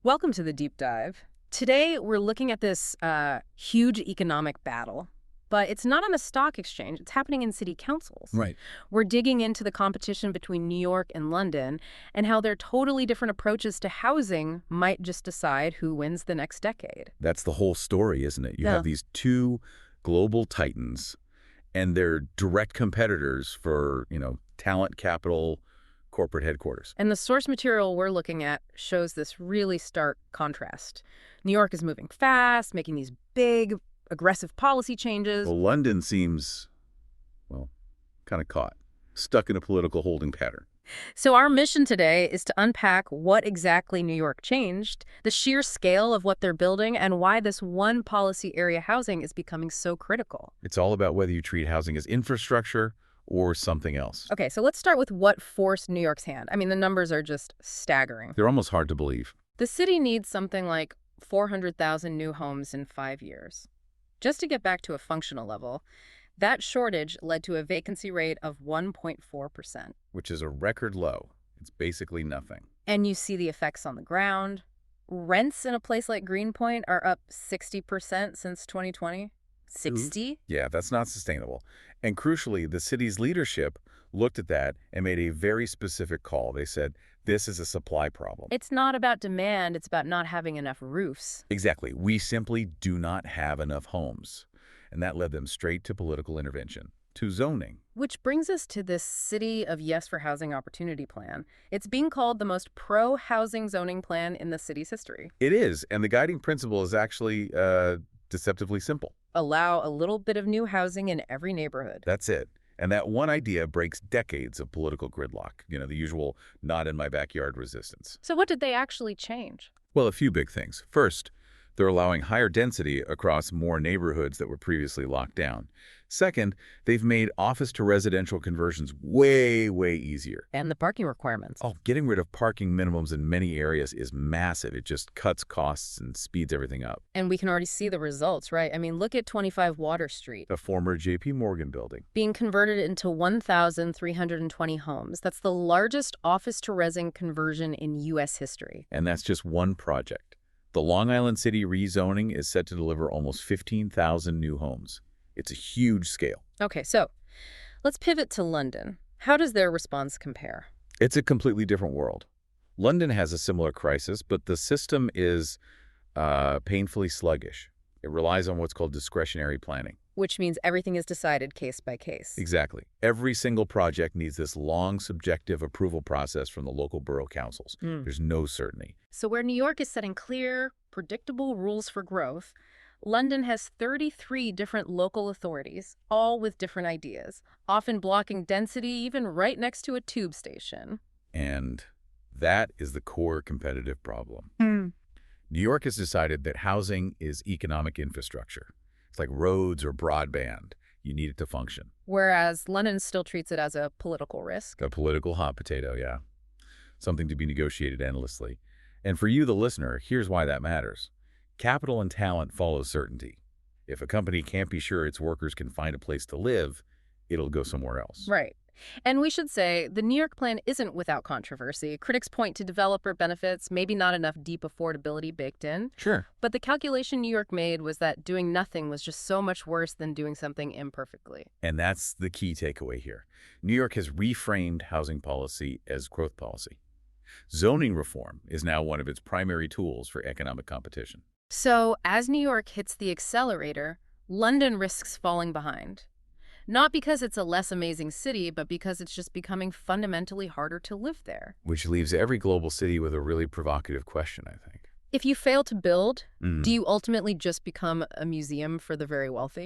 Welcome to the deep dive. Today, we're looking at this huge economic battle, but it's not on a stock exchange. It's happening in city councils. Right. We're digging into the competition between New York and London and how their totally different approaches to housing might just decide who wins the next decade. That's the whole story, isn't it? You Yeah. have these two global titans, and they're direct competitors for, talent capital, corporate headquarters. And the source material we're looking at shows this really stark contrast. New York is moving fast, making these big, aggressive policy changes. Well, London seems, kind of caught, stuck in a political holding pattern. So our mission today is to unpack what exactly New York changed, the sheer scale of what they're building, and why this one policy area housing is becoming so critical. It's all about whether you treat housing as infrastructure or something else. Okay, so let's start with what forced New York's hand. I mean, the numbers are just staggering. They're almost hard to believe. The city needs something like 400,000 new homes in 5 years. Just to get back to a functional level, that shortage led to a vacancy rate of 1.4%. Which is a record low. It's basically nothing. And you see the effects on the ground. Rents in a place like Greenpoint are up 60% since 2020. 60? Yeah, that's not sustainable. And crucially, the city's leadership looked at that and made a very specific call. They said, this is a supply problem. It's not about demand, it's about not having enough roofs. Exactly. We simply do not have enough homes. And that led them straight to political intervention, to zoning. Which brings us to this City of Yes for Housing Opportunity Plan. It's being called the most pro-housing zoning plan in the city's history. It is, and the guiding principle is actually deceptively simple. Allow a little bit of new housing in every neighborhood. That's it. And that one idea breaks decades of political gridlock, the usual not in my backyard resistance. So what did they actually change? Well, a few big things. First, they're allowing higher density across more neighborhoods that were previously locked down. Second, they've made office-to-residential conversions way, way easier. And the parking requirements. Oh, getting rid of parking minimums in many areas is massive. It just cuts costs and speeds everything up. And we can already see the results, right? I mean, look at 25 Water Street. The former J.P. Morgan building. Being converted into 1,320 homes. That's the largest office-to-resin conversion in U.S. history. And that's just one project. The Long Island City rezoning is set to deliver almost 15,000 new homes. It's a huge scale. Okay, so let's pivot to London. How does their response compare? It's a completely different world. London has a similar crisis, but the system is painfully sluggish. It relies on what's called discretionary planning. Which means everything is decided case by case. Exactly. Every single project needs this long, subjective approval process from the local borough councils. There's no certainty. So where New York is setting clear, predictable rules for growth, London has 33 different local authorities, all with different ideas, often blocking density even right next to a tube station. And that is the core competitive problem. New York has decided that housing is economic infrastructure. It's like roads or broadband. You need it to function. Whereas London still treats it as a political risk. A political hot potato, yeah. Something to be negotiated endlessly. And for you, the listener, here's why that matters. Capital and talent follow certainty. If a company can't be sure its workers can find a place to live, it'll go somewhere else. Right. And we should say, the New York plan isn't without controversy. Critics point to developer benefits, maybe not enough deep affordability baked in. Sure. But the calculation New York made was that doing nothing was just so much worse than doing something imperfectly. And that's the key takeaway here. New York has reframed housing policy as growth policy. Zoning reform is now one of its primary tools for economic competition. So, as New York hits the accelerator, London risks falling behind. Not because it's a less amazing city, but because it's just becoming fundamentally harder to live there. Which leaves every global city with a really provocative question, I think. If you fail to build, do you ultimately just become a museum for the very wealthy?